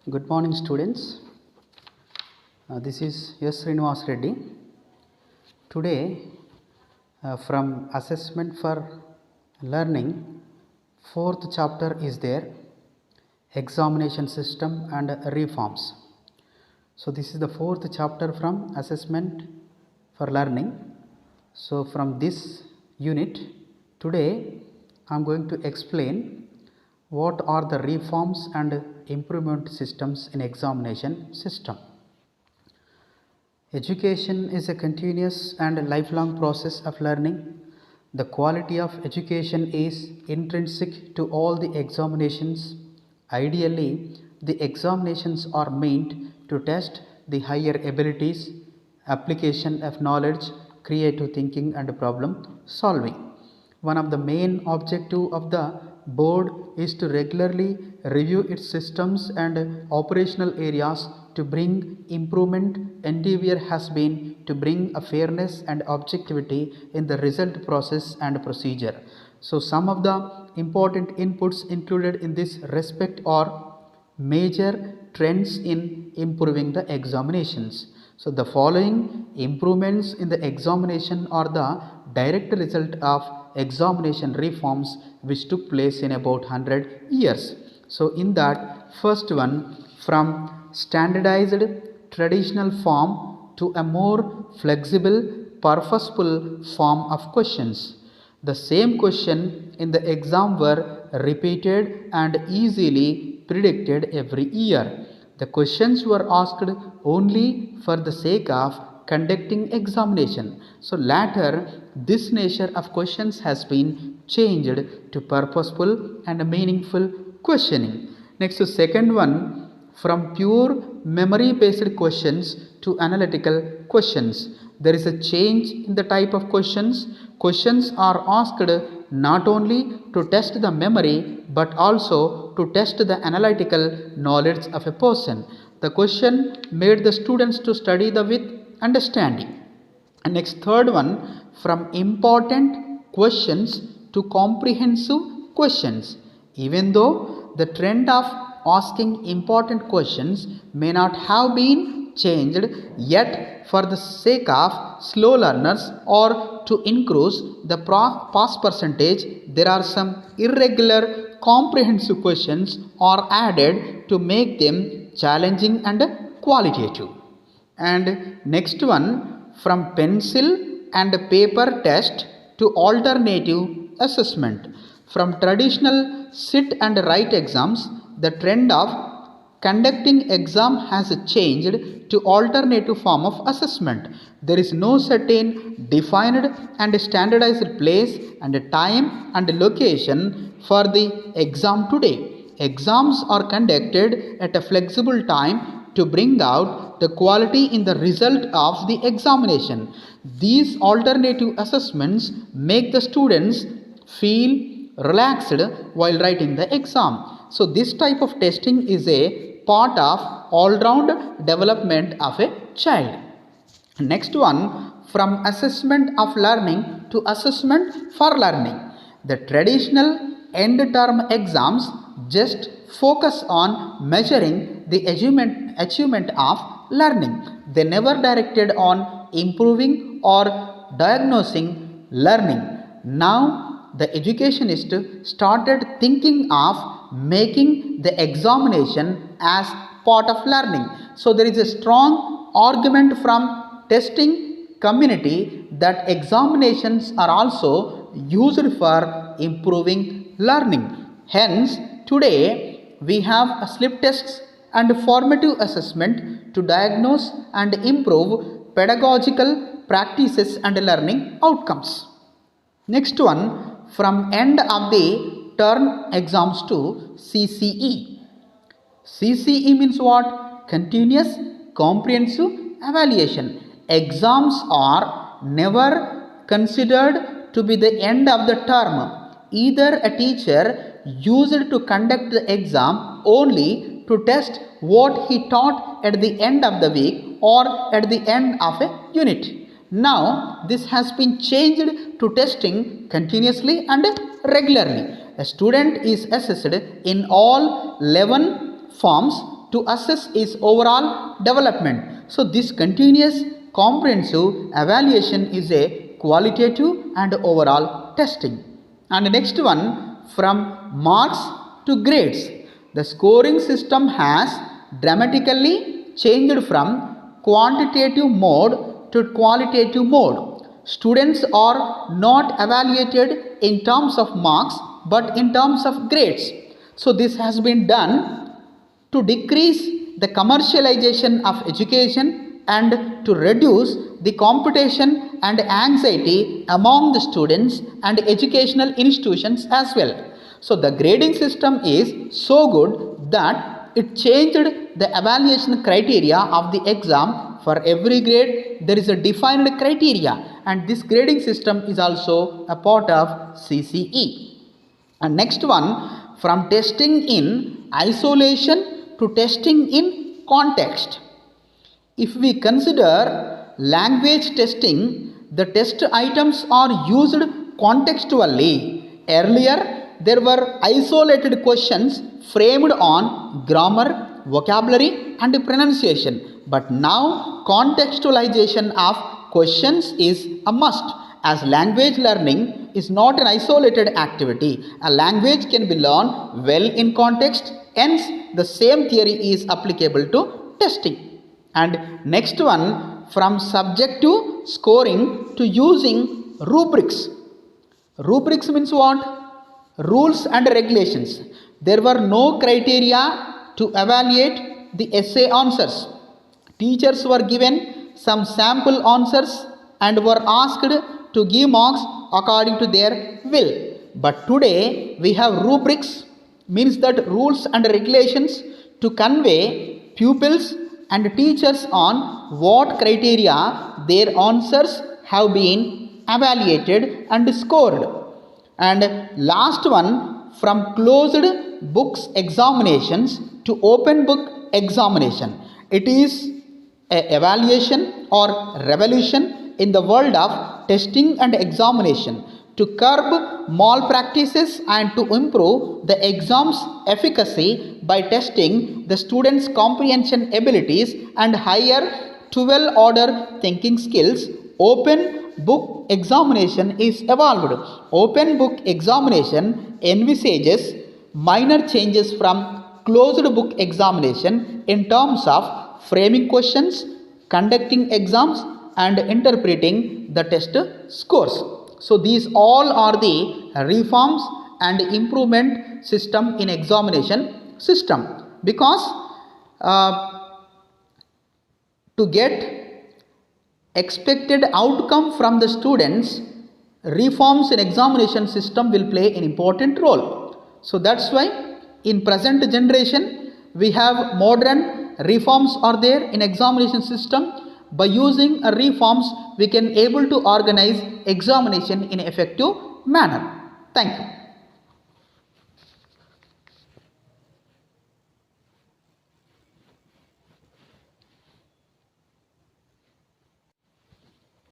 Good morning, students. This is S. Srinivas Reddy. Today, from Assessment for Learning, fourth chapter is there, Examination System and Reforms. So, this is the fourth chapter from Assessment for Learning. So, from this unit, today I am going to explain what are the reforms and improvement systems in examination system. Education is a continuous and lifelong process of learning. The quality of education is intrinsic to all the examinations. Ideally, the examinations are meant to test the higher abilities, application of knowledge, creative thinking and problem solving. One of the main objectives of the board is to regularly review its systems and operational areas to bring improvement. Endeavor has been to bring a fairness and objectivity in the result process and procedure. So some of the important inputs included in this respect are major trends in improving the examinations. So the following improvements in the examination are the direct result of examination reforms which took place in about 100 years. So in that, first one, from standardized traditional form to a more flexible, purposeful form of questions. The same question in the exam were repeated and easily predicted every year. The questions were asked only for the sake of conducting examination. So later, this nature of questions has been changed to purposeful and meaningful questioning. Next, the second one, from pure memory based questions to analytical questions. There is a change in the type of questions. Questions are asked not only to test the memory but also to test the analytical knowledge of a person. The question made the students to study the with understanding. And next, third one, from important questions to comprehensive questions. Even though the trend of asking important questions may not have been changed, yet for the sake of slow learners or to increase the pass percentage, there are some irregular comprehensive questions are added to make them challenging and qualitative. And next one, from pencil and paper test to alternative assessment. From traditional sit and write exams, the trend of conducting exam has changed to alternative form of assessment. There is no certain defined and standardized place and time and location for the exam today. Exams are conducted at a flexible time to bring out the quality in the result of the examination. These alternative assessments make the students feel relaxed while writing the exam. So this type of testing is a part of all-round development of a child. Next one, from assessment of learning to assessment for learning. The traditional end term exams just focus on measuring the achievement of learning. They never directed on improving or diagnosing learning. Now the educationist started thinking of making the examination as part of learning. So there is a strong argument from testing community that examinations are also used for improving learning. Hence, today we have slip tests and formative assessment to diagnose and improve pedagogical practices and learning outcomes. Next one, from end of the term exams to CCE. CCE means what? Continuous comprehensive evaluation. Exams are never considered to be the end of the term. Either a teacher used to conduct the exam only to test what he taught at the end of the week or at the end of a unit. Now this has been changed to testing continuously and regularly. A student is assessed in all 11 forms to assess his overall development. So this continuous comprehensive evaluation is a qualitative and overall testing. And next one, from marks to grades. The scoring system has dramatically changed from quantitative mode to qualitative mode. Students are not evaluated in terms of marks but in terms of grades. So this has been done to decrease the commercialization of education and to reduce the competition and anxiety among the students and educational institutions as well. So the grading system is so good that it changed the evaluation criteria of the exam. For every grade there is a defined criteria, and this grading system is also a part of CCE. And next one, from testing in isolation to testing in context. If we consider language testing, the test items are used contextually. Earlier, there were isolated questions framed on grammar, vocabulary and pronunciation. But now, contextualization of questions is a must, as language learning is not an isolated activity. A language can be learned well in context, hence the same theory is applicable to testing. And next one, from subjective scoring to using rubrics. Rubrics means what? Rules and regulations. There were no criteria to evaluate the essay answers. Teachers were given some sample answers and were asked to give marks according to their will. But today we have rubrics, means that rules and regulations to convey pupils and teachers on what criteria their answers have been evaluated and scored. And last one, from closed books examinations to open book examination. It is an evaluation or revolution in the world of testing and examination to curb malpractices and to improve the exam's efficacy by testing the students' comprehension abilities and higher 12 order thinking skills. Open book examination is evolved. Open book examination envisages minor changes from closed book examination in terms of framing questions, conducting exams and interpreting the test scores. So these all are the reforms and improvement system in examination system, because to get expected outcome from the students, reforms in examination system will play an important role. So that's why in present generation we have modern reforms are there in examination system. By using reforms we can able to organize examination in effective manner. Thank you.